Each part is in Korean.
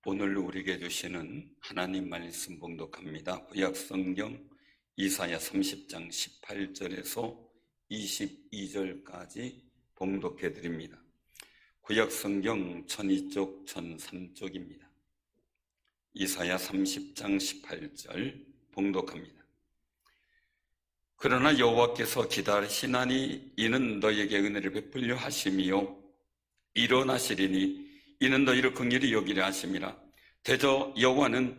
오늘 우리에게 주시는 하나님 말씀 봉독합니다. 구약성경 이사야 30장 18절에서 22절까지 봉독해 드립니다. 구약성경 1002쪽 1003쪽입니다. 이사야 30장 18절 봉독합니다. 그러나 여호와께서 기다리시나니 이는 너희에게 은혜를 베풀려 하심이요 일어나시리니 이는 너희를 긍휼히 여기려 하심이라. 대저 여호와는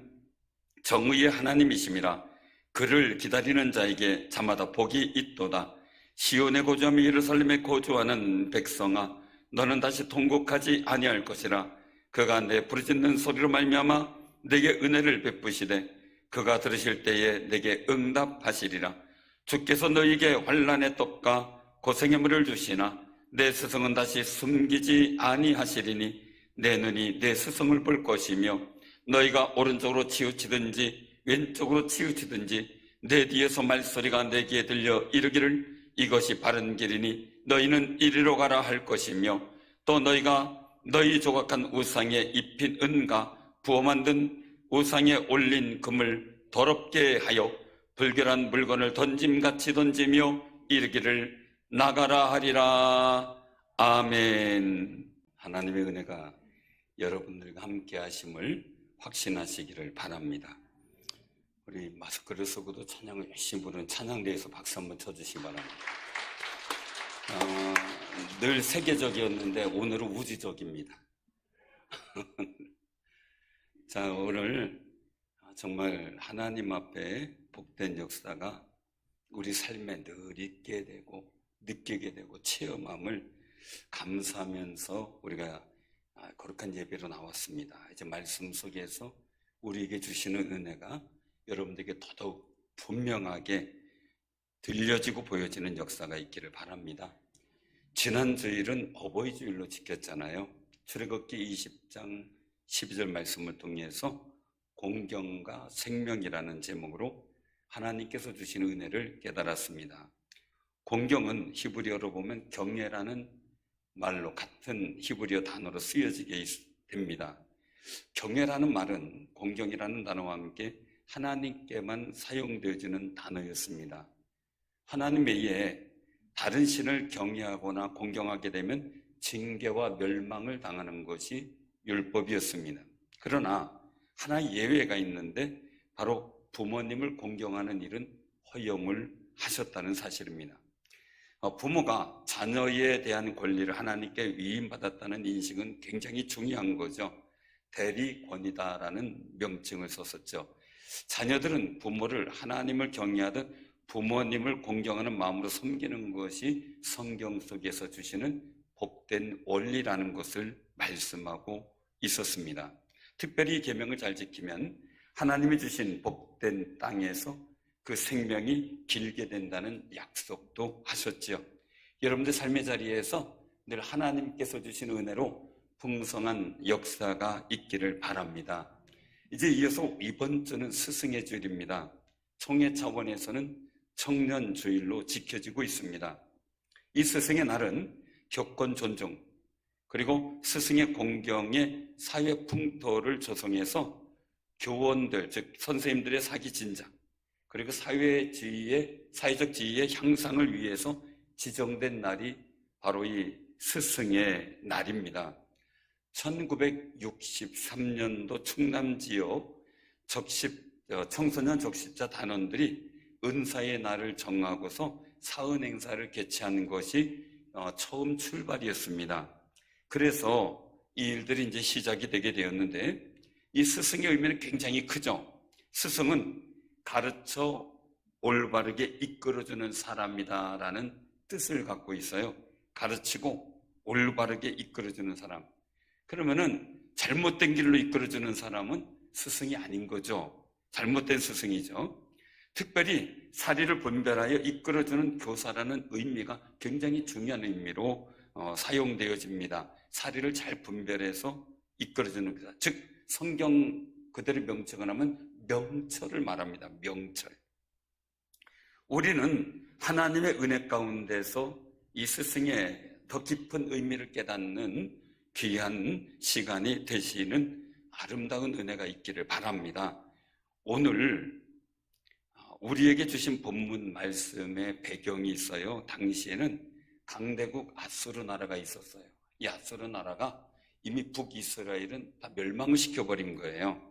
정의의 하나님이심이라. 그를 기다리는 자에게 자마다 복이 있도다. 시온에 거주하며 예루살렘에 거주하는 백성아, 너는 다시 통곡하지 아니할 것이라. 그가 내 부르짖는 소리로 말미암아 내게 은혜를 베푸시되 그가 들으실 때에 내게 응답하시리라. 주께서 너희에게 환난의 떡과 고생의 물을 주시나 내 스승은 다시 숨기지 아니하시리니 내 눈이 내 스승을 볼 것이며 너희가 오른쪽으로 치우치든지 왼쪽으로 치우치든지 내 뒤에서 말소리가 내 귀에 들려 이르기를 이것이 바른 길이니 너희는 이리로 가라 할 것이며 또 너희가 너희 조각한 우상에 입힌 은과 부어 만든 우상에 올린 금을 더럽게 하여 불결한 물건을 던짐같이 던지며 이르기를 나가라 하리라. 아멘. 하나님의 은혜가 여러분들과 함께 하심을 확신하시기를 바랍니다. 우리 마스크를 쓰고도 찬양을 열심히 부르는 찬양대에서 박수 한번 쳐주시기 바랍니다. 늘 세계적이었는데 오늘은 우주적입니다. 자, 오늘 정말 하나님 앞에 복된 역사가 우리 삶에 늘 있게 되고 느끼게 되고 체험함을 감사하면서 우리가 거룩한 예배로 나왔습니다. 이제 말씀 속에서 우리에게 주시는 은혜가 여러분들에게 더더욱 분명하게 들려지고 보여지는 역사가 있기를 바랍니다. 지난 주일은 어버이 주일로 지켰잖아요. 출애굽기 20장 12절 말씀을 통해서 공경과 생명이라는 제목으로 하나님께서 주시는 은혜를 깨달았습니다. 공경은 히브리어로 보면 경외라는 말로 같은 히브리어 단어로 쓰여지게 됩니다. 경외라는 말은 공경이라는 단어와 함께 하나님께만 사용되어지는 단어였습니다. 하나님 외에 다른 신을 경외하거나 공경하게 되면 징계와 멸망을 당하는 것이 율법이었습니다. 그러나 하나 예외가 있는데 바로 부모님을 공경하는 일은 허용을 하셨다는 사실입니다. 부모가 자녀에 대한 권리를 하나님께 위임받았다는 인식은 굉장히 중요한 거죠. 대리권이다라는 명칭을 썼었죠. 자녀들은 부모를 하나님을 경외하듯 부모님을 공경하는 마음으로 섬기는 것이 성경 속에서 주시는 복된 원리라는 것을 말씀하고 있었습니다. 특별히 이 계명을 잘 지키면 하나님이 주신 복된 땅에서 그 생명이 길게 된다는 약속도 하셨지요. 여러분들 삶의 자리에서 늘 하나님께서 주신 은혜로 풍성한 역사가 있기를 바랍니다. 이제 이어서 이번 주는 스승의 주일입니다. 총회 차원에서는 청년 주일로 지켜지고 있습니다. 이 스승의 날은 교권 존중 그리고 스승의 공경의 사회 풍토를 조성해서 교원들 즉 선생님들의 사기 진작 그리고 사회적 지위의 향상을 위해서 지정된 날이 바로 이 스승의 날입니다. 1963년도 충남 지역 청소년 적십자 단원들이 은사의 날을 정하고서 사은 행사를 개최하는 것이 처음 출발이었습니다. 그래서 이 일들이 이제 시작이 되게 되었는데 이 스승의 의미는 굉장히 크죠. 스승은 가르쳐 올바르게 이끌어주는 사람이다라는 뜻을 갖고 있어요. 가르치고 올바르게 이끌어주는 사람. 그러면은 잘못된 길로 이끌어주는 사람은 스승이 아닌 거죠. 잘못된 스승이죠. 특별히 사리를 분별하여 이끌어주는 교사라는 의미가 굉장히 중요한 의미로 사용되어집니다. 사리를 잘 분별해서 이끌어주는 교사. 즉 성경 그대로 명칭을 하면 명철을 말합니다. 명철. 우리는 하나님의 은혜 가운데서 이 스승의 더 깊은 의미를 깨닫는 귀한 시간이 되시는 아름다운 은혜가 있기를 바랍니다. 오늘 우리에게 주신 본문 말씀의 배경이 있어요. 당시에는 강대국 아수르 나라가 있었어요. 이 아수르 나라가 이미 북이스라엘은 다 멸망을 시켜버린 거예요.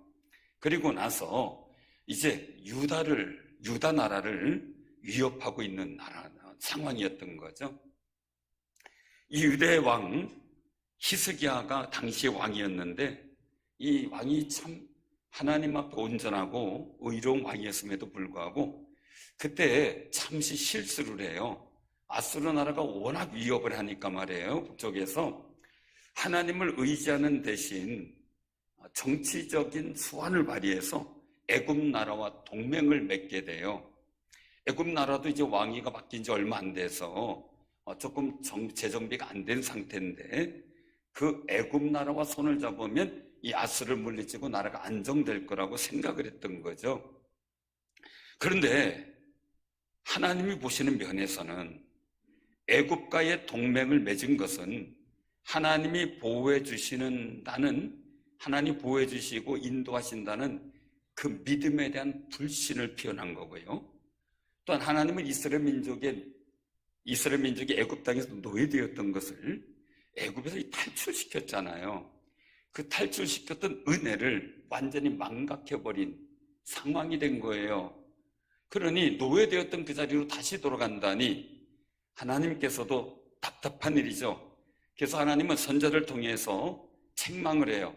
그리고 나서 이제 유다 나라를 위협하고 있는 상황이었던 거죠. 이 유대의 왕 히스기야가 당시의 왕이었는데 이 왕이 참 하나님 앞에 온전하고 의로운 왕이었음에도 불구하고 그때 잠시 실수를 해요. 아수르 나라가 워낙 위협을 하니까 말이에요. 북쪽에서 하나님을 의지하는 대신 정치적인 수완을 발휘해서 애굽 나라와 동맹을 맺게 돼요. 애굽 나라도 이제 왕위가 바뀐 지 얼마 안 돼서 조금 재정비가 안 된 상태인데 그 애굽 나라와 손을 잡으면 이 아수르를 물리치고 나라가 안정될 거라고 생각을 했던 거죠. 그런데 하나님이 보시는 면에서는 애굽과의 동맹을 맺은 것은 하나님이 보호해 주시는다는, 하나님 보호해 주시고 인도하신다는 그 믿음에 대한 불신을 표현한 거고요. 또한 하나님은 이스라엘 민족이 애굽 땅에서 노예되었던 것을 애굽에서 탈출시켰잖아요. 그 탈출시켰던 은혜를 완전히 망각해버린 상황이 된 거예요. 그러니 노예되었던 그 자리로 다시 돌아간다니 하나님께서도 답답한 일이죠. 그래서 하나님은 선지자를 통해서 책망을 해요.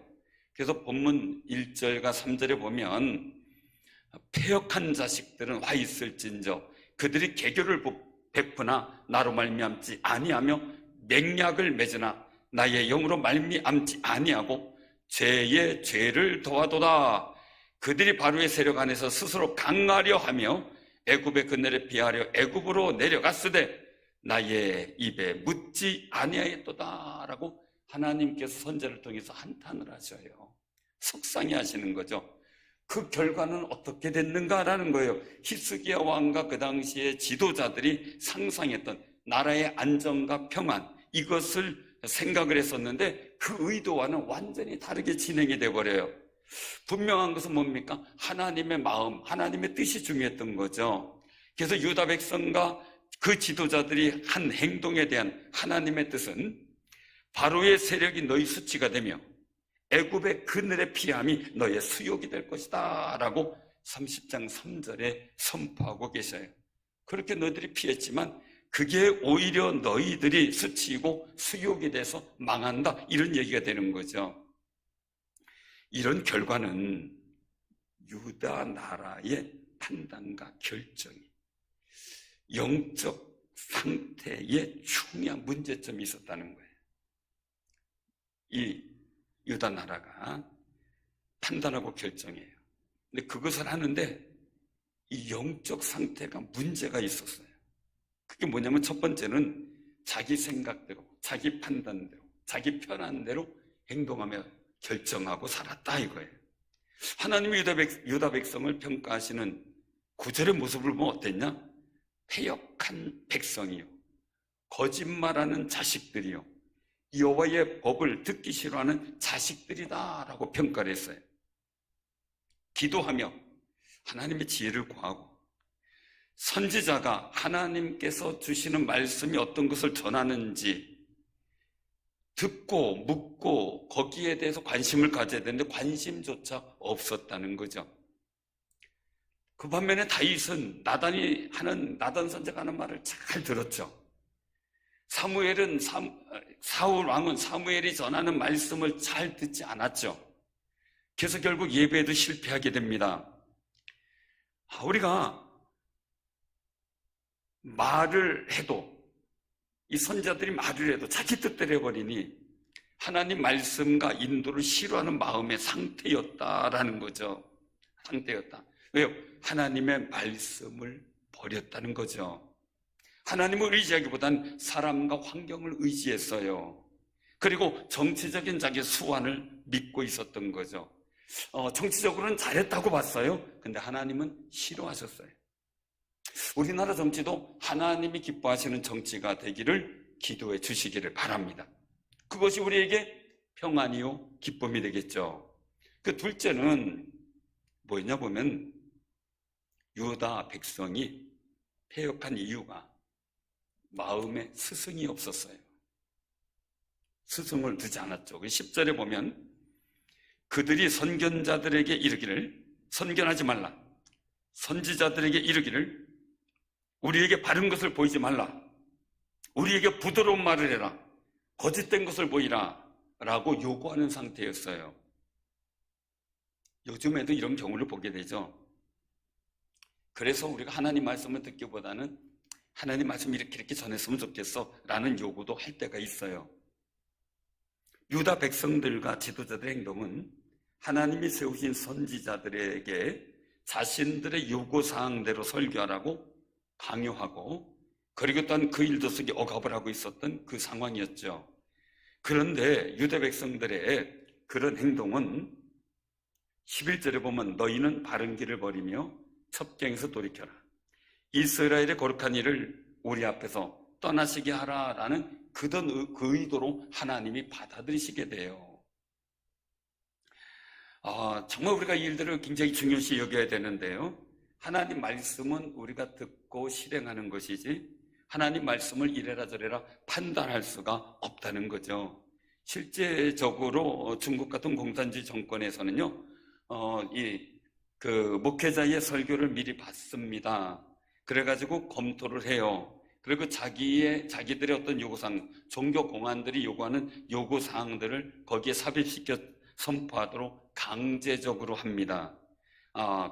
그래서 본문 1절과 3절에 보면 패역한 자식들은 화 있을진저 그들이 개교를 베푸나 나로 말미암지 아니하며 맹약을 맺으나 나의 영으로 말미암지 아니하고 죄의 죄를 더하도다. 그들이 바로의 세력 안에서 스스로 강하려 하며 애굽의 그늘에 피하려 애굽으로 내려갔으되 나의 입에 묻지 아니하였도다 라고 하나님께서 선지자를 통해서 한탄을 하셔요. 속상해 하시는 거죠. 그 결과는 어떻게 됐는가라는 거예요. 히스기야 왕과 그 당시의 지도자들이 상상했던 나라의 안정과 평안, 이것을 생각을 했었는데 그 의도와는 완전히 다르게 진행이 돼버려요. 분명한 것은 뭡니까? 하나님의 마음, 하나님의 뜻이 중요했던 거죠. 그래서 유다 백성과 그 지도자들이 한 행동에 대한 하나님의 뜻은 바로의 세력이 너희 수치가 되며 애굽의 그늘의 피함이 너의 수욕이 될 것이다 라고 30장 3절에 선포하고 계셔요. 그렇게 너희들이 피했지만 그게 오히려 너희들이 수치이고 수욕이 돼서 망한다, 이런 얘기가 되는 거죠. 이런 결과는 유다 나라의 판단과 결정이 영적 상태에 중요한 문제점이 있었다는 거예요. 이 유다 나라가 판단하고 결정해요. 근데 그것을 하는데 이 영적 상태가 문제가 있었어요. 그게 뭐냐면 첫 번째는 자기 생각대로, 자기 판단대로, 자기 편한대로 행동하며 결정하고 살았다 이거예요. 하나님이 유다 백성을 평가하시는 구절의 모습을 보면 어땠냐? 패역한 백성이요, 거짓말하는 자식들이요, 여호와의 법을 듣기 싫어하는 자식들이다라고 평가를 했어요. 기도하며 하나님의 지혜를 구하고 선지자가 하나님께서 주시는 말씀이 어떤 것을 전하는지 듣고 묻고 거기에 대해서 관심을 가져야 되는데 관심조차 없었다는 거죠. 그 반면에 다윗은 나단 선지자가 하는 말을 잘 들었죠. 사울 왕은 사무엘이 전하는 말씀을 잘 듣지 않았죠. 그래서 결국 예배에도 실패하게 됩니다. 우리가 말을 해도, 이 선지자들이 말을 해도 자기 뜻대로 해버리니 하나님 말씀과 인도를 싫어하는 마음의 상태였다라는 거죠. 상태였다. 왜요? 하나님의 말씀을 버렸다는 거죠. 하나님을 의지하기보단 사람과 환경을 의지했어요. 그리고 정치적인 자기 수완을 믿고 있었던 거죠. 정치적으로는 잘했다고 봤어요. 근데 하나님은 싫어하셨어요. 우리나라 정치도 하나님이 기뻐하시는 정치가 되기를 기도해 주시기를 바랍니다. 그것이 우리에게 평안이요 기쁨이 되겠죠. 그 둘째는 뭐였냐 보면 유다 백성이 패역한 이유가 마음에 스승이 없었어요. 스승을 두지 않았죠. 10절에 보면 그들이 선견자들에게 이르기를, 선견하지 말라, 선지자들에게 이르기를 우리에게 바른 것을 보이지 말라, 우리에게 부드러운 말을 해라, 거짓된 것을 보이라 라고 요구하는 상태였어요. 요즘에도 이런 경우를 보게 되죠. 그래서 우리가 하나님 말씀을 듣기보다는 하나님 말씀 이렇게 전했으면 좋겠어 라는 요구도 할 때가 있어요. 유다 백성들과 지도자들의 행동은 하나님이 세우신 선지자들에게 자신들의 요구사항대로 설교하라고 강요하고, 그리고 또한 그 일도 속에 억압을 하고 있었던 그 상황이었죠. 그런데 유다 백성들의 그런 행동은 11절에 보면 너희는 바른 길을 버리며 첩경에서 돌이켜라, 이스라엘의 거룩한 일을 우리 앞에서 떠나시게 하라라는 그 의도로 하나님이 받아들이시게 돼요. 정말 우리가 이 일들을 굉장히 중요시 여겨야 되는데요, 하나님 말씀은 우리가 듣고 실행하는 것이지 하나님 말씀을 이래라 저래라 판단할 수가 없다는 거죠. 실제적으로 중국 같은 공산주의 정권에서는요, 목회자의 설교를 미리 받습니다. 그래가지고 검토를 해요. 그리고 자기들의 어떤 요구사항, 종교 공안들이 요구하는 요구사항들을 거기에 삽입시켜 선포하도록 강제적으로 합니다.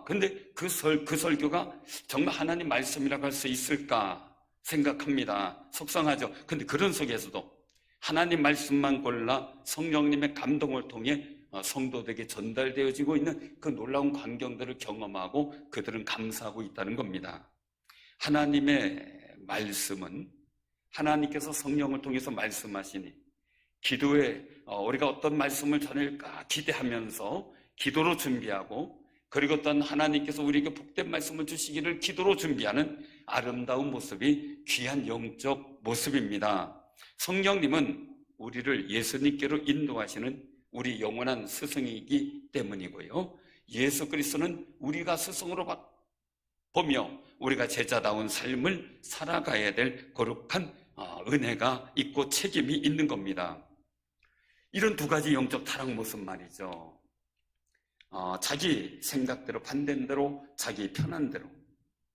근데 그 설교가 정말 하나님 말씀이라고 할 수 있을까 생각합니다. 속상하죠. 근데 그런 속에서도 하나님 말씀만 골라 성령님의 감동을 통해 성도들에게 전달되어지고 있는 그 놀라운 광경들을 경험하고 그들은 감사하고 있다는 겁니다. 하나님의 말씀은 하나님께서 성령을 통해서 말씀하시니 기도에 우리가 어떤 말씀을 전할까 기대하면서 기도로 준비하고, 그리고 또한 하나님께서 우리에게 복된 말씀을 주시기를 기도로 준비하는 아름다운 모습이 귀한 영적 모습입니다. 성령님은 우리를 예수님께로 인도하시는 우리 영원한 스승이기 때문이고요, 예수 그리스도는 우리가 스승으로 보며 우리가 제자다운 삶을 살아가야 될 거룩한 은혜가 있고 책임이 있는 겁니다. 이런 두 가지 영적 타락 모습 말이죠. 자기 생각대로 반대인 대로, 자기 편한 대로,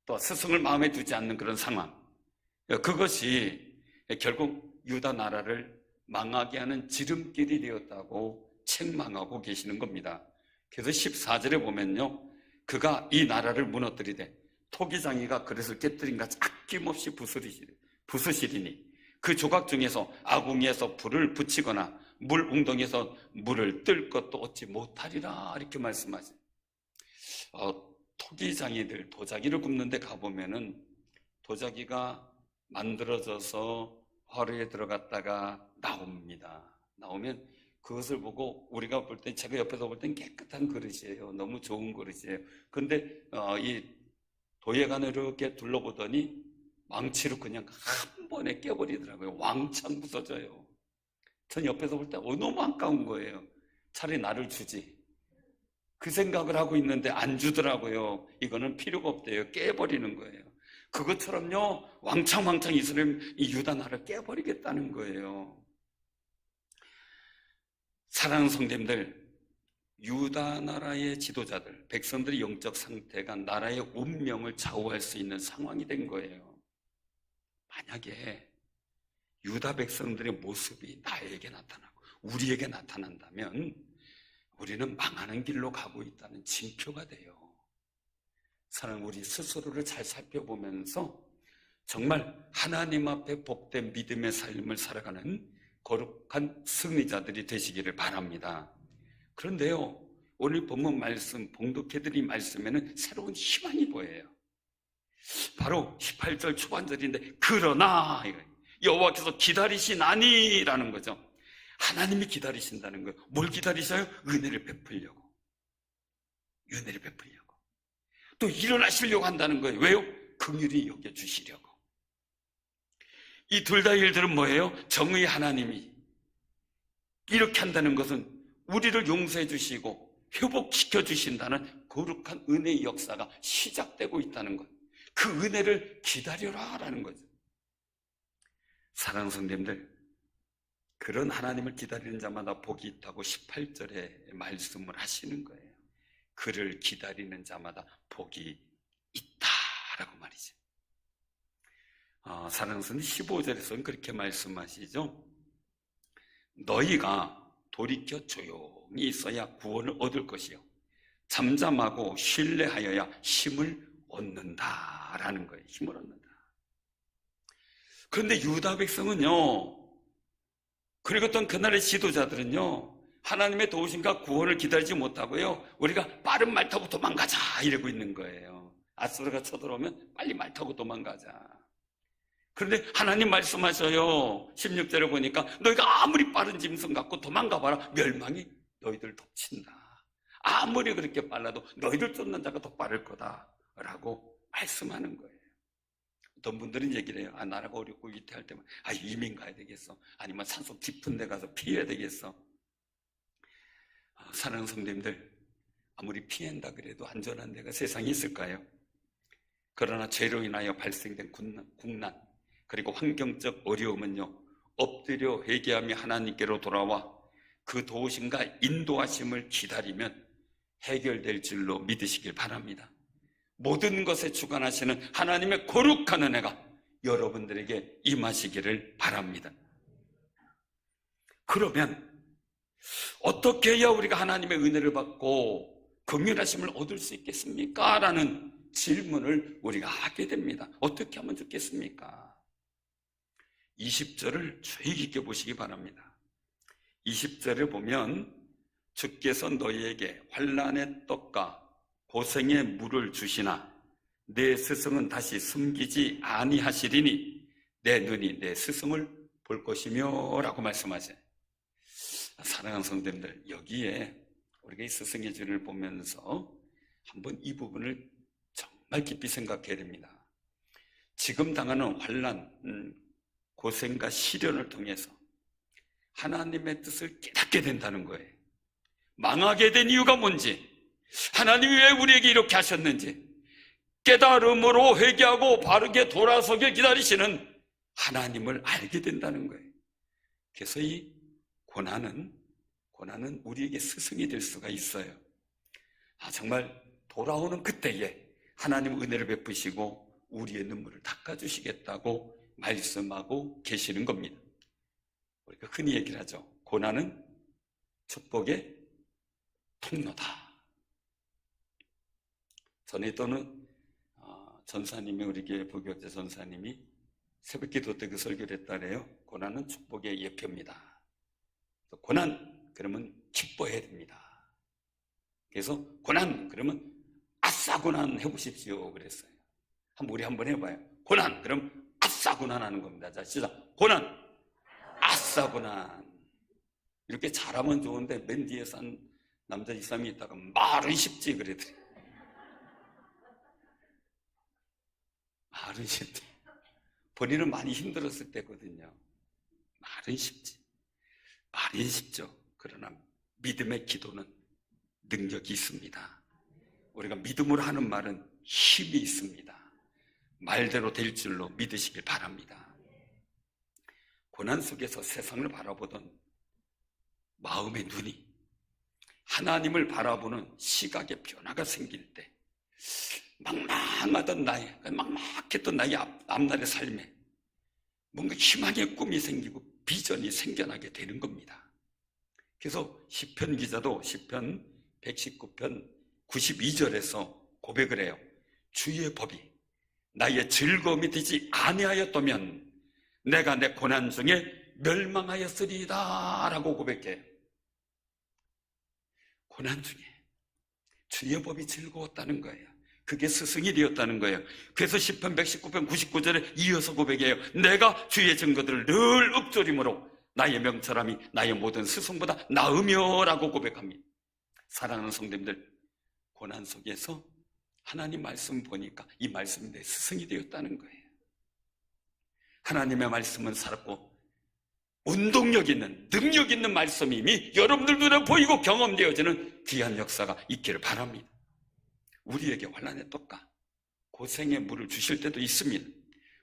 또 스승을 마음에 두지 않는 그런 상황, 그것이 결국 유다 나라를 망하게 하는 지름길이 되었다고 책망하고 계시는 겁니다. 그래서 14절에 보면요, 그가 이 나라를 무너뜨리되 토기장이가 그릇을 깨뜨린 같이 아낌없이 부수시리니 그 조각 중에서 아궁이에서 불을 붙이거나 물 웅덩이에서 물을 뜰 것도 얻지 못하리라, 이렇게 말씀하세요. 토기장이들 도자기를 굽는데 가보면은 도자기가 만들어져서 화로에 들어갔다가 나옵니다. 나오면 그것을 보고 우리가 볼 땐, 제가 옆에서 볼 땐 깨끗한 그릇이에요. 너무 좋은 그릇이에요. 그런데 이 도예관을 이렇게 둘러보더니 망치로 그냥 한 번에 깨버리더라고요. 왕창 부서져요. 전 옆에서 볼 때 너무 아까운 거예요. 차라리 나를 주지, 그 생각을 하고 있는데 안 주더라고요. 이거는 필요가 없대요. 깨버리는 거예요. 그것처럼요, 왕창 이스라엘, 이 유다 나라를 깨버리겠다는 거예요. 사랑하는 성도님들, 유다 나라의 지도자들, 백성들의 영적 상태가 나라의 운명을 좌우할 수 있는 상황이 된 거예요. 만약에 유다 백성들의 모습이 나에게 나타나고 우리에게 나타난다면 우리는 망하는 길로 가고 있다는 징표가 돼요. 사랑하는 우리 스스로를 잘 살펴보면서 정말 하나님 앞에 복된 믿음의 삶을 살아가는 거룩한 승리자들이 되시기를 바랍니다. 그런데요, 오늘 본문 말씀, 봉독해드린 말씀에는 새로운 희망이 보여요. 바로 18절 초반절인데, 그러나 여호와께서 기다리시나니라는 거죠. 하나님이 기다리신다는 거예요. 뭘 기다리셔요? 은혜를 베풀려고. 은혜를 베풀려고. 또 일어나시려고 한다는 거예요. 왜요? 긍휼히 여겨주시려고. 이 둘 다 일들은 뭐예요? 정의 하나님이 이렇게 한다는 것은 우리를 용서해 주시고 회복시켜 주신다는 거룩한 은혜의 역사가 시작되고 있다는 것. 그 은혜를 기다려라라는 거죠. 사랑하는 성도님들, 그런 하나님을 기다리는 자마다 복이 있다고 18절에 말씀을 하시는 거예요. 그를 기다리는 자마다 복이 있다라고 말이죠. 사랑하는 성도님, 15절에서는 그렇게 말씀하시죠. 너희가 돌이켜 조용히 있어야 구원을 얻을 것이요 잠잠하고 신뢰하여야 힘을 얻는다라는 거예요. 힘을 얻는다. 그런데 유다 백성은요, 그리고 어떤 그날의 지도자들은요, 하나님의 도우심과 구원을 기다리지 못하고요, 우리가 빠른 말 타고 도망가자 이러고 있는 거예요. 아수르가 쳐들어오면 빨리 말 타고 도망가자. 그런데 하나님 말씀하셔요. 16절에 보니까 너희가 아무리 빠른 짐승 갖고 도망가봐라, 멸망이 너희들 덮친다. 아무리 그렇게 빨라도 너희들 쫓는 자가 더 빠를 거다라고 말씀하는 거예요. 어떤 분들은 얘기를 해요. 나라가 어렵고 위태할 때만 이민 가야 되겠어, 아니면 산속 깊은 데 가서 피해야 되겠어. 사랑하는 성도님들, 아무리 피한다 그래도 안전한 데가 세상에 있을까요? 그러나 죄로 인하여 발생된 국난 그리고 환경적 어려움은요, 엎드려 회개하며 하나님께로 돌아와 그 도우심과 인도하심을 기다리면 해결될 줄로 믿으시길 바랍니다. 모든 것에 주관하시는 하나님의 거룩한 은혜가 여러분들에게 임하시기를 바랍니다. 그러면 어떻게 해야 우리가 하나님의 은혜를 받고 긍휼하심을 얻을 수 있겠습니까? 라는 질문을 우리가 하게 됩니다. 어떻게 하면 좋겠습니까? 20절을 주의 깊게 보시기 바랍니다. 20절에 보면 주께서 너희에게 환난의 떡과 고생의 물을 주시나 내 스승은 다시 숨기지 아니하시리니 내 눈이 내 스승을 볼 것이며 라고 말씀하세요. 사랑하는 성도님들, 여기에 우리가 이 스승의 줄을 보면서 한번 이 부분을 정말 깊이 생각해야 됩니다. 지금 당하는 환난, 고생과 시련을 통해서 하나님의 뜻을 깨닫게 된다는 거예요. 망하게 된 이유가 뭔지, 하나님이 왜 우리에게 이렇게 하셨는지 깨달음으로 회개하고 바르게 돌아서게 기다리시는 하나님을 알게 된다는 거예요. 그래서 이 고난은 우리에게 스승이 될 수가 있어요. 정말 돌아오는 그때에 하나님 은혜를 베푸시고 우리의 눈물을 닦아주시겠다고 말씀하고 계시는 겁니다. 우리가 흔히 얘기를 하죠. 고난은 축복의 통로다. 전에 또는 전사님이, 우리 교회 부교제 전사님이 새벽기도 때 그 설교를 했다래요. 고난은 축복의 예표입니다. 고난 그러면 기뻐해야 됩니다. 그래서 고난 그러면 아싸 고난 해보십시오 그랬어요. 우리 한번 해봐요. 고난 그럼 아싸 고난 하는 겁니다. 자, 시작. 고난 아싸 고난. 이렇게 잘하면 좋은데 맨 뒤에 산 남자 2, 3이 있다가 말은 쉽지 그러더니 말은 쉽지. 본인은 많이 힘들었을 때거든요. 말은 쉽지. 말은 쉽죠. 그러나 믿음의 기도는 능력이 있습니다. 우리가 믿음으로 하는 말은 힘이 있습니다. 말대로 될 줄로 믿으시길 바랍니다. 고난 속에서 세상을 바라보던 마음의 눈이 하나님을 바라보는 시각의 변화가 생길 때 막막했던 나의 앞날의 삶에 뭔가 희망의 꿈이 생기고 비전이 생겨나게 되는 겁니다. 그래서 시편 기자도 시편 119편 92절에서 고백을 해요. 주의 법이 나의 즐거움이 되지 아니하였다면 내가 내 고난 중에 멸망하였으리이다 라고 고백해요. 고난 중에 주의 법이 즐거웠다는 거예요. 그게 스승이 되었다는 거예요. 그래서 시편 119편 99절에 이어서 고백해요. 내가 주의 증거들을 늘 읊조림으로 나의 명철함이 나의 모든 스승보다 나으며 라고 고백합니다. 사랑하는 성도님들, 고난 속에서 하나님 말씀 보니까 이 말씀이 내 스승이 되었다는 거예요. 하나님의 말씀은 살았고 운동력 있는, 능력 있는 말씀이 이미 여러분들 눈에 보이고 경험되어지는 귀한 역사가 있기를 바랍니다. 우리에게 환난의 떡과 고생의 물을 주실 때도 있습니다.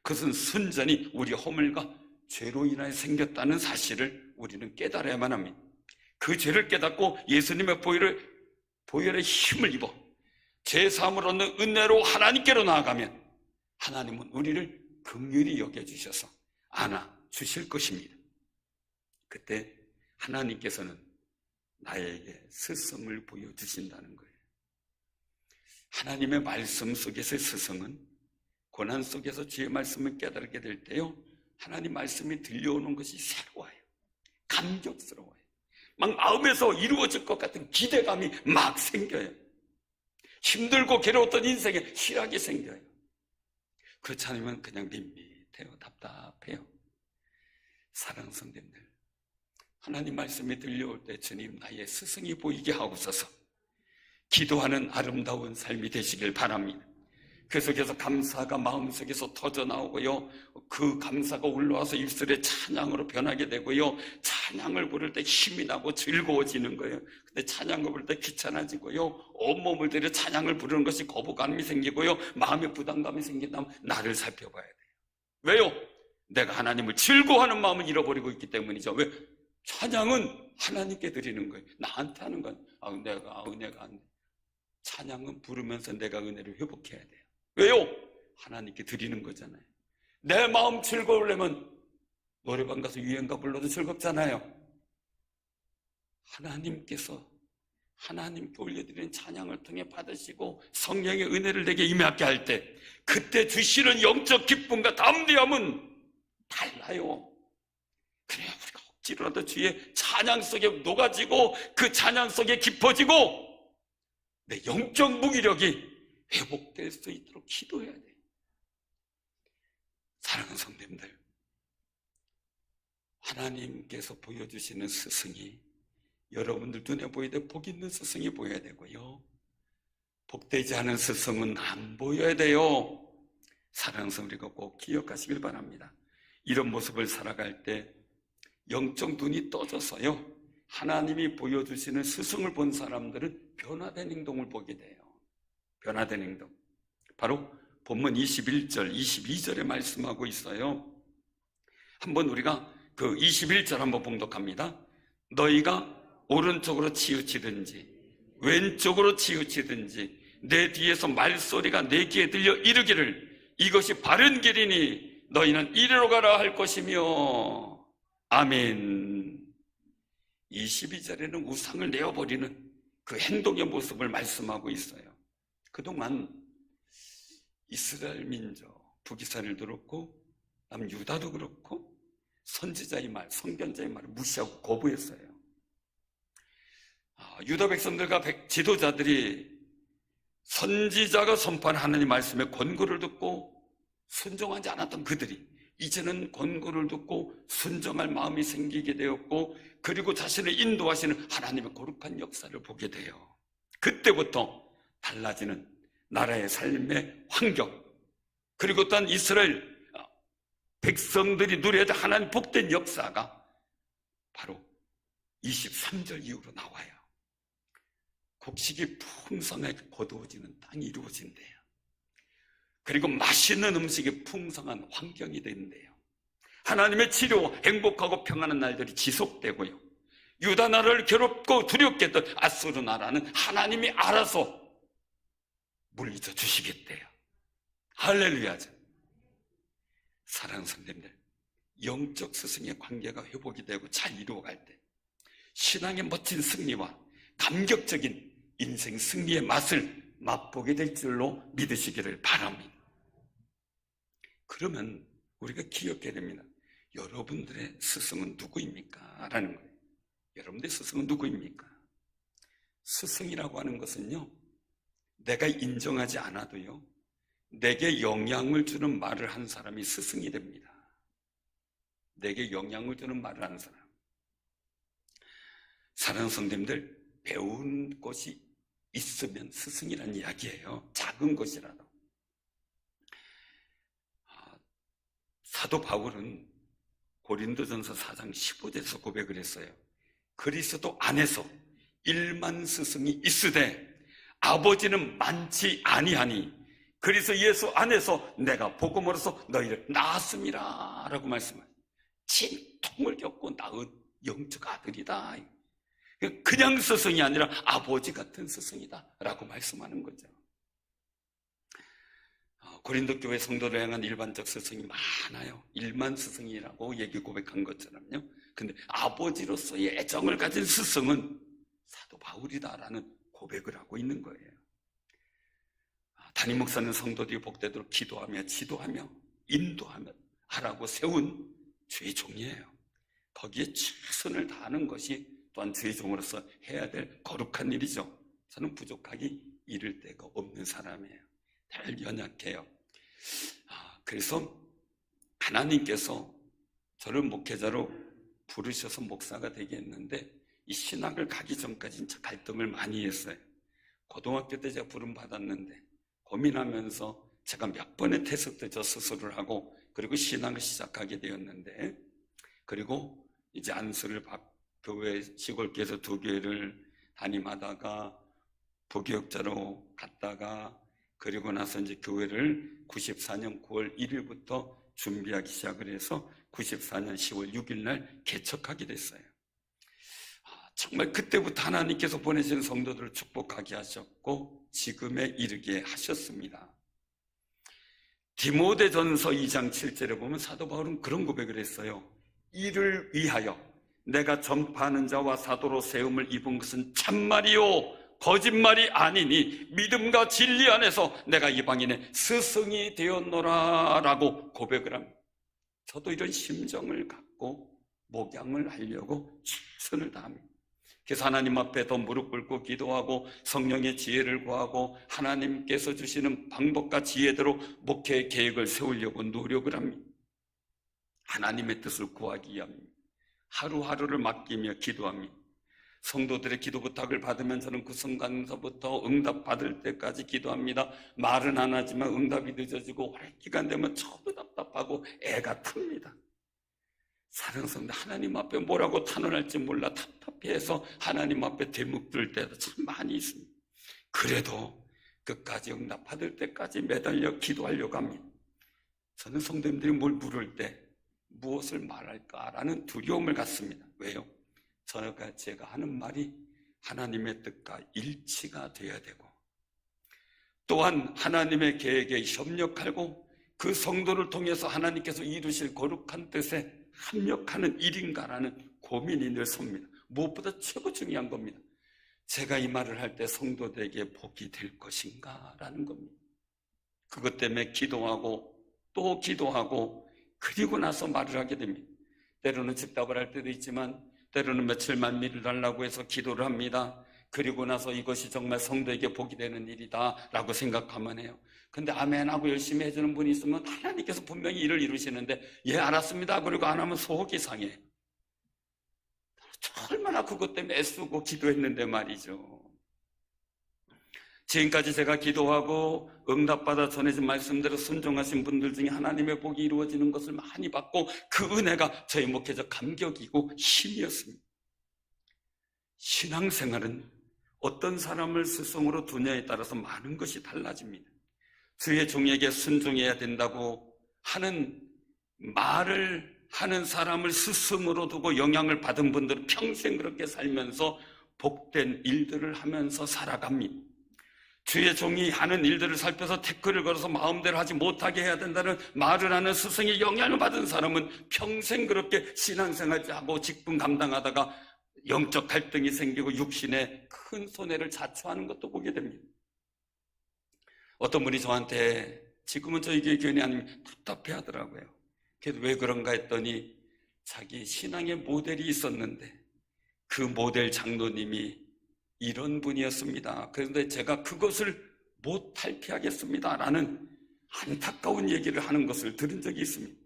그것은 순전히 우리 허물과 죄로 인하여 생겼다는 사실을 우리는 깨달아야만 합니다. 그 죄를 깨닫고 예수님의 보혈의 힘을 입어 죄사함을 얻는 은혜로 하나님께로 나아가면 하나님은 우리를 긍휼히 여겨주셔서 안아주실 것입니다. 그때 하나님께서는 나에게 스승을 보여주신다는 거예요. 하나님의 말씀 속에서의 스승은 고난 속에서 주의 말씀을 깨달게 될 때요, 하나님 말씀이 들려오는 것이 새로워요. 감격스러워요. 막 마음에서 이루어질 것 같은 기대감이 막 생겨요. 힘들고 괴로웠던 인생에 희락이 생겨요. 그렇지 않으면 그냥 밋밋해요. 답답해요. 사랑하는 성도님들, 하나님 말씀이 들려올 때 주님 나의 스승이 보이게 하옵소서. 기도하는 아름다운 삶이 되시길 바랍니다. 그 속에서 감사가 마음속에서 터져나오고요, 그 감사가 올라와서 입술에 찬양으로 변하게 되고요, 찬양을 부를 때 힘이 나고 즐거워지는 거예요. 근데 찬양을 부를 때 귀찮아지고요, 온몸을 들여 찬양을 부르는 것이 거부감이 생기고요, 마음의 부담감이 생긴다면 나를 살펴봐야 돼요. 왜요? 내가 하나님을 즐거워하는 마음을 잃어버리고 있기 때문이죠. 왜? 찬양은 하나님께 드리는 거예요. 나한테 하는 건 은혜가 안 돼. 찬양은 부르면서 내가 은혜를 회복해야 돼요. 왜요? 하나님께 드리는 거잖아요. 내 마음 즐거우려면 노래방 가서 유행가 불러도 즐겁잖아요. 하나님께 올려드리는 찬양을 통해 받으시고 성령의 은혜를 내게 임하게 할 때 그때 주시는 영적 기쁨과 담대함은 달라요. 그래야 우리가 억지로라도 주의 찬양 속에 녹아지고 그 찬양 속에 깊어지고 내 영적 무기력이 회복될 수 있도록 기도해야 돼요. 사랑하는 성도님들, 하나님께서 보여주시는 스승이 여러분들 눈에 보이되 복 있는 스승이 보여야 되고요, 복되지 않은 스승은 안 보여야 돼요. 사랑하는 성도님들, 꼭 기억하시길 바랍니다. 이런 모습을 살아갈 때 영적 눈이 떠져서요, 하나님이 보여주시는 스승을 본 사람들은 변화된 행동을 보게 돼요. 변화된 행동. 바로 본문 21절, 22절에 말씀하고 있어요. 한번 우리가 그 21절 한번 봉독합니다. 너희가 오른쪽으로 치우치든지 왼쪽으로 치우치든지 내 뒤에서 말소리가 내 귀에 들려 이르기를 이것이 바른 길이니 너희는 이리로 가라 할 것이며. 아멘. 22절에는 우상을 내어버리는 그 행동의 모습을 말씀하고 있어요. 그동안 이스라엘 민족, 북이스라엘도 그렇고 남유다도 그렇고 선지자의 말, 선견자의 말을 무시하고 거부했어요. 유다 백성들과 지도자들이 선지자가 선포한 하나님 말씀에 권고를 듣고 순종하지 않았던 그들이 이제는 권고를 듣고 순종할 마음이 생기게 되었고, 그리고 자신을 인도하시는 하나님의 거룩한 역사를 보게 돼요. 그때부터 달라지는 나라의 삶의 환경, 그리고 또한 이스라엘 백성들이 누려야 될 하나님 복된 역사가 바로 23절 이후로 나와요. 곡식이 풍성하게 거두어지는 땅이 이루어진대요. 그리고 맛있는 음식이 풍성한 환경이 된대요. 하나님의 치료, 행복하고 평안한 날들이 지속되고요, 유다 나라를 괴롭고 두렵게 했던 아수르 나라는 하나님이 알아서 물리쳐 주시겠대요. 할렐루야죠. 사랑하는 성도님들, 영적 스승의 관계가 회복이 되고 잘 이루어갈 때 신앙의 멋진 승리와 감격적인 인생 승리의 맛을 맛보게 될 줄로 믿으시기를 바랍니다. 그러면 우리가 기억해야 됩니다. 여러분들의 스승은 누구입니까? 라는 거예요. 여러분들의 스승은 누구입니까? 스승이라고 하는 것은요, 내가 인정하지 않아도요, 내게 영향을 주는 말을 한 사람이 스승이 됩니다. 내게 영향을 주는 말을 하는 사람. 사랑하는 성도님들, 배운 것이 있으면 스승이라는 이야기예요. 작은 것이라도. 사도 바울은 고린도전서 4장 15절에서 고백을 했어요. 그리스도 안에서 1만 스승이 있으되 아버지는 많지 아니하니 그래서 예수 안에서 내가 복음으로서 너희를 낳았음이라 라고 말씀하세요. 진통을 겪고 낳은 영적 아들이다. 그냥 스승이 아니라 아버지 같은 스승이다 라고 말씀하는 거죠. 고린도 교회 성도를 향한 일반적 스승이 많아요. 1만 스승이라고 얘기 고백한 것처럼요. 근데 아버지로서의 애정을 가진 스승은 사도 바울이다라는 고백을 하고 있는 거예요. 담임 목사는 성도들이 복되도록 기도하며 지도하며 인도하며 하라고 세운 주의 종이에요. 거기에 최선을 다하는 것이 또한 주의 종으로서 해야 될 거룩한 일이죠. 저는 부족하기 이를 데가 없는 사람이에요. 늘 연약해요. 그래서 하나님께서 저를 목회자로 부르셔서 목사가 되게 했는데 이 신학을 가기 전까지 진짜 갈등을 많이 했어요. 고등학교 때 제가 부름 받았는데 고민하면서 제가 몇 번의 테스트 저 스스로를 하고 그리고 신학을 시작하게 되었는데, 그리고 이제 안수를 교회 시골교회에서 2교회를 담임하다가 부교육자로 갔다가 그리고 나서 이제 교회를 94년 9월 1일부터 준비하기 시작을 해서 94년 10월 6일 날 개척하게 됐어요. 정말 그때부터 하나님께서 보내신 성도들을 축복하게 하셨고 지금에 이르게 하셨습니다. 디모데전서 2장 7절에 보면 사도 바울은 그런 고백을 했어요. 이를 위하여 내가 전파하는 자와 사도로 세움을 입은 것은 참말이요 거짓말이 아니니 믿음과 진리 안에서 내가 이방인의 스승이 되었노라 라고 고백을 합니다. 저도 이런 심정을 갖고 목양을 하려고 최선을 다합니다. 그래서 하나님 앞에 더 무릎 꿇고 기도하고 성령의 지혜를 구하고 하나님께서 주시는 방법과 지혜대로 목회의 계획을 세우려고 노력을 합니다. 하나님의 뜻을 구하기 위함입니다. 하루하루를 맡기며 기도합니다. 성도들의 기도 부탁을 받으면 저는 그 순간서부터 응답받을 때까지 기도합니다. 말은 안 하지만 응답이 늦어지고 오랜 기간 되면 저도 답답하고 애가 탑니다. 사랑하는 성도, 하나님 앞에 뭐라고 탄원할지 몰라 답답해서 하나님 앞에 대묵들 때도 참 많이 있습니다. 그래도 끝까지 응답받을 때까지 매달려 기도하려고 합니다. 저는 성도님들이 뭘 물을 때 무엇을 말할까라는 두려움을 갖습니다. 왜요? 제가 하는 말이 하나님의 뜻과 일치가 되어야 되고 또한 하나님의 계획에 협력하고 그 성도를 통해서 하나님께서 이루실 거룩한 뜻에 합력하는 일인가라는 고민이 늘 섭니다. 무엇보다 최고 중요한 겁니다. 제가 이 말을 할 때 성도들에게 복이 될 것인가 라는 겁니다. 그것 때문에 기도하고 또 기도하고 그리고 나서 말을 하게 됩니다. 때로는 즉답을 할 때도 있지만 때로는 며칠만 미리 달라고 해서 기도를 합니다. 그리고 나서 이것이 정말 성도에게 복이 되는 일이다 라고 생각하면 해요. 근데 아멘하고 열심히 해주는 분이 있으면 하나님께서 분명히 일을 이루시는데 예 알았습니다 그리고 안 하면 속이 상해. 얼마나 그것 때문에 애쓰고 기도했는데 말이죠. 지금까지 제가 기도하고 응답받아 전해진 말씀대로 순종하신 분들 중에 하나님의 복이 이루어지는 것을 많이 받고 그 은혜가 저희 목회적 감격이고 힘이었습니다. 신앙생활은 어떤 사람을 스승으로 두냐에 따라서 많은 것이 달라집니다. 주의 종에게 순종해야 된다고 하는 말을 하는 사람을 스승으로 두고 영향을 받은 분들은 평생 그렇게 살면서 복된 일들을 하면서 살아갑니다. 주의 종이 하는 일들을 살펴서 태클을 걸어서 마음대로 하지 못하게 해야 된다는 말을 하는 스승의 영향을 받은 사람은 평생 그렇게 신앙생활하고 직분 감당하다가 영적 갈등이 생기고 육신에 큰 손해를 자초하는 것도 보게 됩니다. 어떤 분이 저한테 지금은 저희 교인이 아니면 답답해 하더라고요. 그래서 왜 그런가 했더니 자기 신앙의 모델이 있었는데 그 모델 장로님이 이런 분이었습니다. 그런데 제가 그것을 못할 피하겠습니다 라는 안타까운 얘기를 하는 것을 들은 적이 있습니다.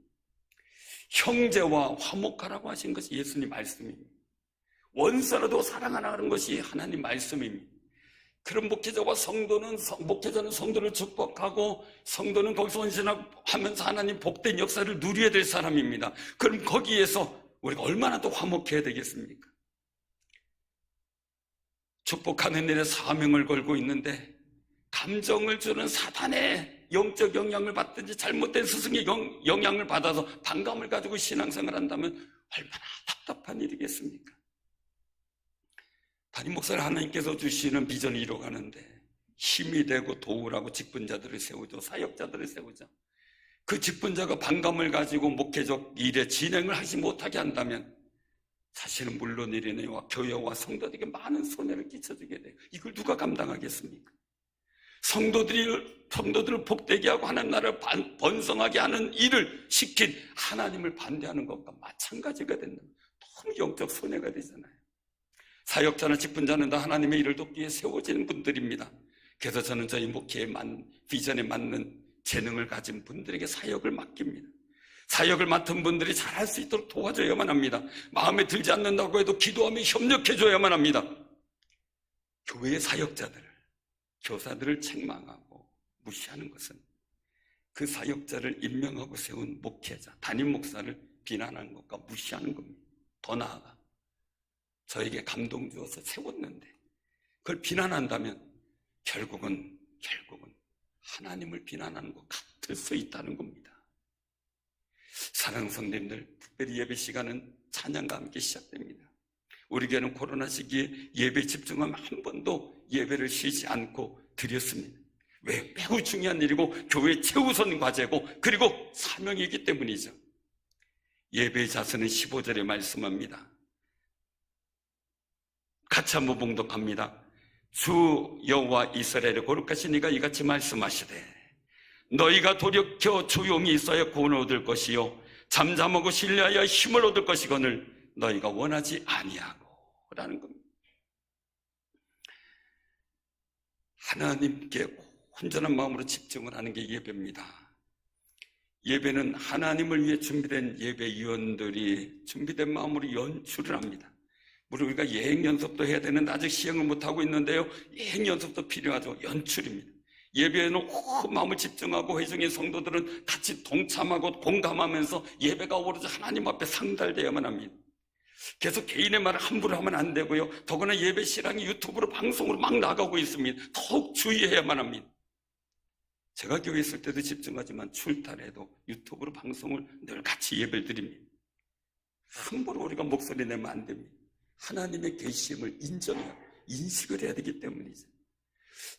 형제와 화목하라고 하신 것이 예수님 말씀입니다. 원수라도 사랑하라는 것이 하나님 말씀입니다. 그런 목회자는 성도를 축복하고 성도는 거기서 헌신하면서 하나님 복된 역사를 누려야 될 사람입니다. 그럼 거기에서 우리가 얼마나 더 화목해야 되겠습니까? 축복하는 일에 사명을 걸고 있는데 감정을 주는 사탄의 영적 영향을 받든지 잘못된 스승의 영향을 받아서 반감을 가지고 신앙생활을 한다면 얼마나 답답한 일이겠습니까? 담임 목사를 하나님께서 주시는 비전을 이루어가는데 힘이 되고 도우라고 직분자들을 세우죠. 사역자들을 세우죠. 그 직분자가 반감을 가지고 목회적 일에 진행을 하지 못하게 한다면 사실은 물론이라니와 교회와 성도들에게 많은 손해를 끼쳐주게 돼요. 이걸 누가 감당하겠습니까? 성도들을 복되게 하고 하나님 나라를 번성하게 하는 일을 시킨 하나님을 반대하는 것과 마찬가지가 된다면 너무 영적 손해가 되잖아요. 사역자나 직분자는 다 하나님의 일을 돕기 위해 세워지는 분들입니다. 그래서 저는 저희 목회의 비전에 맞는 재능을 가진 분들에게 사역을 맡깁니다. 사역을 맡은 분들이 잘할 수 있도록 도와줘야만 합니다. 마음에 들지 않는다고 해도 기도하며 협력해줘야만 합니다. 교회의 사역자들을, 교사들을 책망하고 무시하는 것은 그 사역자를 임명하고 세운 목회자, 담임 목사를 비난하는 것과 무시하는 겁니다. 더 나아가 저에게 감동 주어서 세웠는데 그걸 비난한다면 결국은 하나님을 비난하는 것 같을 수 있다는 겁니다. 사랑하는 성도님들, 특별히 예배 시간은 찬양과 함께 시작됩니다. 우리 교회는 코로나 시기에 예배 집중하면 한 번도 예배를 쉬지 않고 드렸습니다. 왜? 매우 중요한 일이고 교회의 최우선 과제고 그리고 사명이기 때문이죠. 예배의 자세는 15절에 말씀합니다. 같이 한번 봉독합니다. 주 여호와 이스라엘의 거룩하신 이가 이같이 말씀하시되 너희가 돌이켜 조용히 있어야 구원을 얻을 것이요 잠잠하고 신뢰하여 힘을 얻을 것이거늘 너희가 원하지 아니하고 라는 겁니다. 하나님께 온전한 마음으로 집중을 하는 게 예배입니다. 예배는 하나님을 위해 준비된 예배위원들이 준비된 마음으로 연출을 합니다. 물론 우리가 예행연습도 해야 되는데 아직 시행을 못하고 있는데요, 예행연습도 필요하죠. 연출입니다. 예배에는 마음을 집중하고 회중의 성도들은 같이 동참하고 공감하면서 예배가 오로지 하나님 앞에 상달되어야만 합니다. 계속 개인의 말을 함부로 하면 안 되고요, 더구나 예배 실황이 유튜브로 방송으로 막 나가고 있습니다. 더욱 주의해야만 합니다. 제가 교회에 있을 때도 집중하지만 출타해도 유튜브로 방송을 늘 같이 예배를 드립니다. 함부로 우리가 목소리 내면 안 됩니다. 하나님의 계심을 인식을 해야 되기 때문이죠.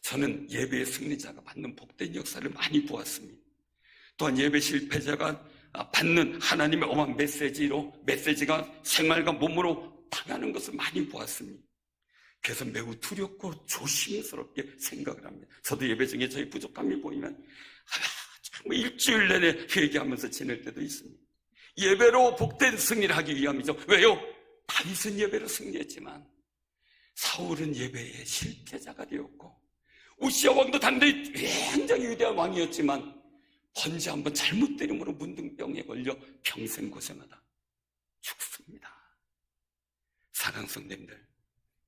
저는 예배의 승리자가 받는 복된 역사를 많이 보았습니다. 또한 예배 실패자가 받는 하나님의 어마어마한 메시지가 생활과 몸으로 당하는 것을 많이 보았습니다. 그래서 매우 두렵고 조심스럽게 생각을 합니다. 저도 예배 중에 저희 부족함이 보이면 정말 일주일 내내 회개하면서 지낼 때도 있습니다. 예배로 복된 승리를 하기 위함이죠. 왜요? 다윗은 예배로 승리했지만 사울은 예배의 실패자가 되었고, 우시아 왕도 단단히 굉장히 위대한 왕이었지만 번제 한번 잘못 때림으로 문둥병에 걸려 평생 고생하다 죽습니다. 사랑하는 성도님들,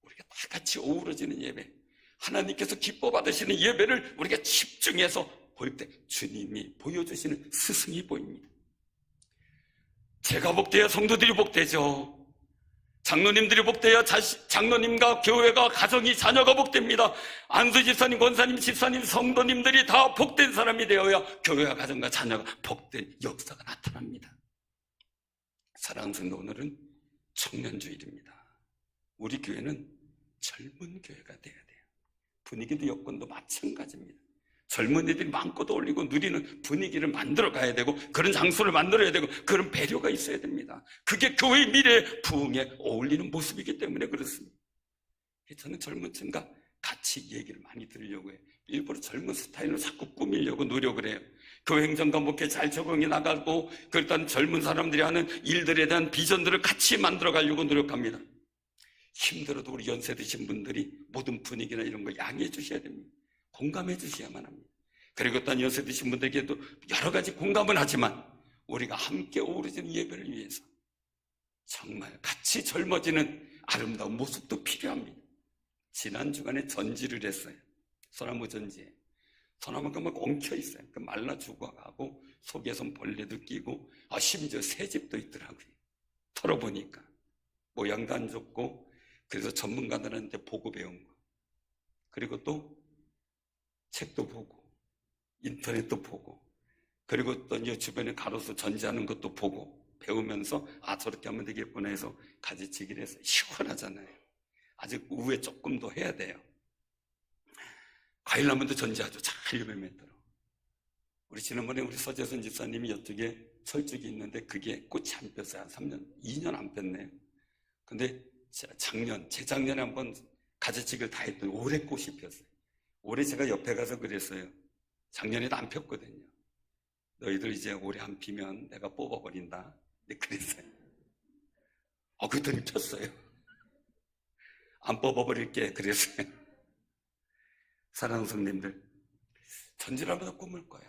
우리가 다 같이 어우러지는 예배, 하나님께서 기뻐 받으시는 예배를 우리가 집중해서 볼 때 주님이 보여주시는 스승이 보입니다. 제가 복되어야 성도들이 복되죠. 장로님들이 복되어야 장로님과 교회가 가정이 자녀가 복됩니다. 안수 집사님, 권사님, 집사님, 성도님들이 다 복된 사람이 되어야 교회와 가정과 자녀가 복된 역사가 나타납니다. 사랑하는 성도, 오늘은 청년주일입니다. 우리 교회는 젊은 교회가 돼야 돼요. 분위기도 여건도 마찬가지입니다. 젊은이들이 마음껏 어울리고 누리는 분위기를 만들어 가야 되고, 그런 장소를 만들어야 되고, 그런 배려가 있어야 됩니다. 그게 교회의 미래 부흥에 어울리는 모습이기 때문에 그렇습니다. 저는 젊은 층과 같이 얘기를 많이 들으려고 해요. 일부러 젊은 스타일로 자꾸 꾸미려고 노력을 해요. 교회 행정과 목회 잘 적응해 나가고, 그렇다는 젊은 사람들이 하는 일들에 대한 비전들을 같이 만들어 가려고 노력합니다. 힘들어도 우리 연세 드신 분들이 모든 분위기나 이런 걸 양해해 주셔야 됩니다. 공감해 주셔야만 합니다. 그리고 또 연세 드신 분들에게도 여러 가지 공감은 하지만 우리가 함께 어우러지는 예배를 위해서 정말 같이 젊어지는 아름다운 모습도 필요합니다. 지난 주간에 전지를 했어요. 소나무 전지에. 소나무가 막 엉켜 있어요. 그 말라 죽어가고 속에선 벌레도 끼고 심지어 새집도 있더라고요. 털어보니까 모양도 안 좋고, 그래서 전문가들한테 보고 배운 거, 그리고 또 책도 보고 인터넷도 보고, 그리고 또 이제 주변에 가로수 전지하는 것도 보고 배우면서 저렇게 하면 되겠구나 해서 가지치기를 해서 시원하잖아요. 아직 우에 조금 더 해야 돼요. 과일나무도 전지하죠. 잘 열매맺도록. 우리 지난번에 우리 서재선 집사님이 이쪽에 설죽이 있는데 그게 꽃이 안 폈어요. 한 3년, 2년 안 폈네요. 근데 재작년에 한번 가지치기를 다 했더니 올해 꽃이 폈어요. 올해 제가 옆에 가서 그랬어요. 작년에도 안 폈거든요. 너희들 이제 올해 안 피면 내가 뽑아버린다. 네, 그랬어요. 그랬더니 폈어요. 안 뽑아버릴게. 그랬어요. 사랑하는 성님들, 전지라면서 꿈을 꿔요.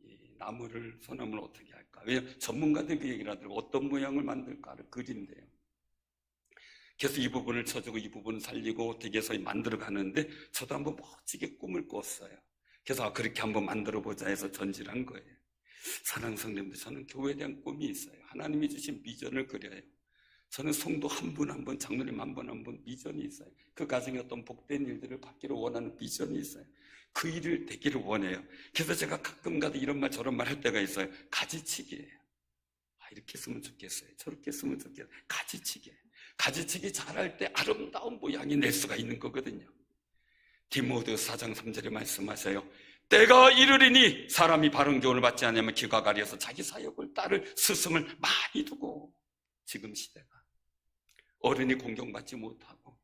이 나무를, 소나무를 어떻게 할까? 왜냐하면 전문가들이 그 얘기를 하더라고요. 어떤 모양을 만들까를 그린대요. 그래서 이 부분을 쳐주고 이 부분을 살리고 어떻게 해서 만들어 가는데, 저도 한번 멋지게 꿈을 꿨어요. 그래서 그렇게 한번 만들어 보자 해서 전지를 한 거예요. 사랑하는 성님들, 저는 교회에 대한 꿈이 있어요. 하나님이 주신 비전을 그려요. 저는 성도 한 분 한 분, 장로님 한 분 한 분 비전이 있어요. 그 가정에 어떤 복된 일들을 받기를 원하는 비전이 있어요. 그 일을 되기를 원해요. 그래서 제가 가끔 가다 이런 말 저런 말 할 때가 있어요. 가지치기예요. 이렇게 했으면 좋겠어요. 저렇게 했으면 좋겠어요. 가지치기 잘할 때 아름다운 모양이 낼 수가 있는 거거든요. 디모데 4장 3절에 말씀하세요. 때가 이르리니 사람이 바른 교훈을 받지 않으면 귀가 가려서 자기 사역을 따를 스승을 많이 두고, 지금 시대가 어른이 공경받지 못하고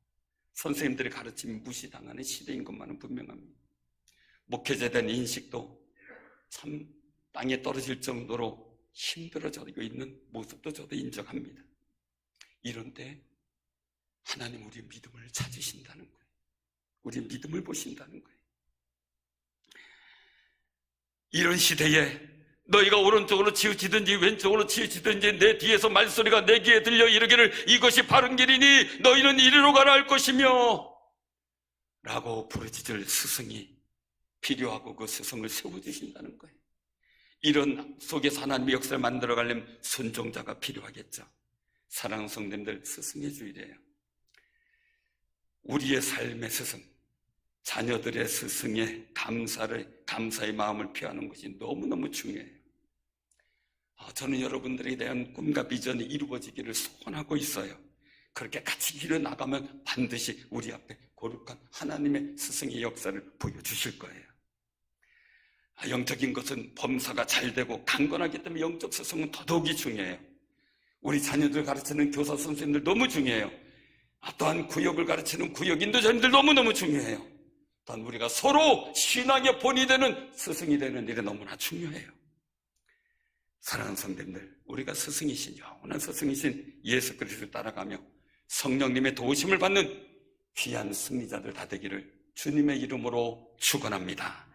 선생님들의 가르침이 무시당하는 시대인 것만은 분명합니다. 목회자에 대한 인식도 참 땅에 떨어질 정도로 힘들어지고 있는 모습도 저도 인정합니다. 이런 때 하나님 우리의 믿음을 찾으신다는 거예요. 우리의 믿음을 보신다는 거예요. 이런 시대에 너희가 오른쪽으로 치우치든지 왼쪽으로 치우치든지 내 뒤에서 말소리가 내 귀에 들려 이르기를 이것이 바른 길이니 너희는 이리로 가라 할 것이며 라고 부르짖을 스승이 필요하고, 그 스승을 세워주신다는 거예요. 이런 속에서 하나님의 역사를 만들어가려면 순종자가 필요하겠죠. 사랑하는 성도님들, 스승의 주일이에요. 우리의 삶의 스승, 자녀들의 스승의 감사의 마음을 표하는 것이 너무너무 중요해요. 저는 여러분들에 대한 꿈과 비전이 이루어지기를 소원하고 있어요. 그렇게 같이 길을 나가면 반드시 우리 앞에 거룩한 하나님의 스승의 역사를 보여주실 거예요. 영적인 것은 범사가 잘 되고 강건하기 때문에 영적 스승은 더더욱이 중요해요. 우리 자녀들 가르치는 교사 선생님들 너무 중요해요. 또한 구역을 가르치는 구역 인도자님들 너무너무 중요해요. 또한 우리가 서로 신앙의 본이 되는 스승이 되는 일이 너무나 중요해요. 사랑하는 성도님들, 우리가 스승이신, 영원한 스승이신 예수 그리스도를 따라가며 성령님의 도우심을 받는 귀한 승리자들 다 되기를 주님의 이름으로 축원합니다.